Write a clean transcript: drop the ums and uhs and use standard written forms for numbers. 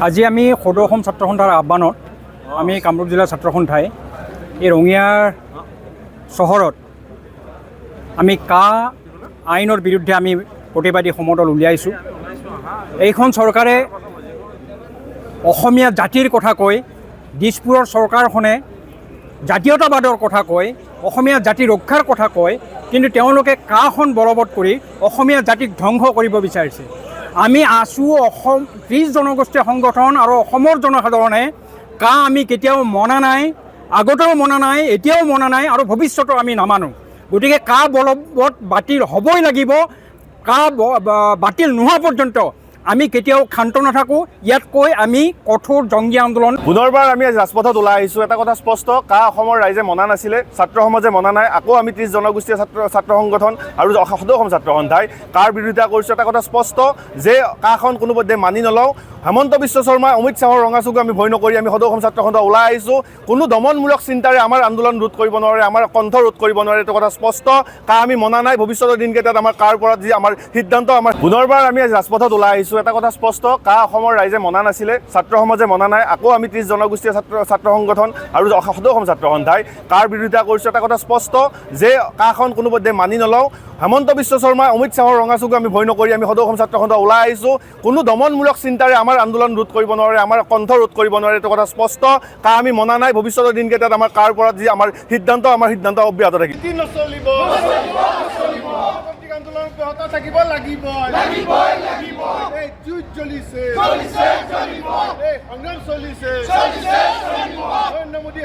আজি আমি সদৌ অসম ছাত্ৰ সন্থাৰ আহ্বানত আমি কামৰূপ জিলাৰ ছাত্ৰ সন্থাই এই ৰঙিয়াৰ চহৰত আমি কা আইনৰ বিৰুদ্ধে আমি প্ৰতিবাদী সমদল উলিয়াইছোঁ। এইখন চৰকাৰে অসমীয়া জাতিৰ কথা কয়, দিছপুৰৰ চৰকাৰখনে জাতীয়তাবাদৰ কথা কয়, অসমীয়া জাতি ৰক্ষাৰ কথা কয়, কিন্তু তেওঁলোকে কাখন বলবৎ কৰি অসমীয়া জাতিক ধ্বংস কৰিব বিচাৰিছে। আমি আছোঁ অসম 30 জনগোষ্ঠীয় সংগঠন আৰু অসমৰ জনসাধাৰণে কা আমি কেতিয়াও মনা নাই, আগতেও মনা নাই, এতিয়াও মনা নাই আৰু ভৱিষ্যতেও আমি নামানো। গতিকে কা বলবৎ বাতিল হ'বই লাগিব। কা বাতিল নোহোৱা পৰ্যন্ত আমি কেতিয়াও ক্ষান্ত নাথাকোঁ। ইয়াতকৈ আমি কঠোৰ জংগী আন্দোলন পুনৰবাৰ আমি আজি ৰাজপথত ওলাই আহিছোঁ। এটা কথা স্পষ্ট, কা অসমৰ ৰাইজে মনা নাছিলে, ছাত্ৰ সমাজে মনা নাই। আকৌ আমি 30 জনগোষ্ঠীয় ছাত্ৰ সংগঠন আৰু সদৌ অসম ছাত্ৰ সন্থাই কাৰ বিৰোধিতা কৰিছোঁ। এটা কথা স্পষ্ট যে কাখন কোনোপধ্যে মানি নলওঁ। হেমন্ত বিশ্ব শৰ্মা, অমিত শ্বাহৰ ৰঙা চকু আমি ভয় নকৰি আমি সদৌ অসম ছাত্ৰ সন্থা ওলাই আহিছোঁ। কোনো দমনমূলক চিন্তাৰে আমাৰ আন্দোলন ৰোধ কৰিব নোৱাৰে, আমাৰ কণ্ঠ ৰোধ কৰিব নোৱাৰে। এইটো কথা স্পষ্ট। কা আমি মনা নাই। ভৱিষ্যতৰ দিনকেইটাত আমাৰ কাৰ পৰা যি আমাৰ সিদ্ধান্ত, আমাৰ পুনৰবাৰ আমি আজি ৰাজপথত ওলাই আহিছোঁ। এটা কথা স্পষ্ট, কা অসমৰ ৰাইজে মনা নাছিলে, ছাত্ৰ সমাজে মনা নাই। আকৌ আমি 30 জনগোষ্ঠীয় ছাত্ৰ সংগঠন আৰু সদৌ অসম ছাত্ৰ সন্থাই কাৰ বিৰোধিতা কৰিছোঁ। এটা কথা স্পষ্ট যে কাখন কোনোপধ্যে মানি নলওঁ। হেমন্ত বিশ্ব শৰ্মা, অমিত শ্বাহৰ ৰঙা চকু আমি ভয় নকৰি আমি সদৌ অসম ছাত্ৰ সন্থা ওলাই আহিছোঁ। কোনো দমনমূলক চিন্তাৰে আমাৰ আন্দোলন ৰোধ কৰিব নোৱাৰে, আমাৰ কণ্ঠ ৰোধ কৰিব নোৱাৰে। এইটো কথা স্পষ্ট। কা আমি মনা নাই। ভৱিষ্যতৰ দিনকেইটাত আমাৰ কাৰ পৰা যি আমাৰ সিদ্ধান্ত অব্যাহত থাকিব। নচলিব, আন্দোলন অব্যাহত থাকিব লাগিব। এই যুদ্ধ চলিছে, সংগ্ৰাম চলিছে, নৰেন্দ্ৰ মোদী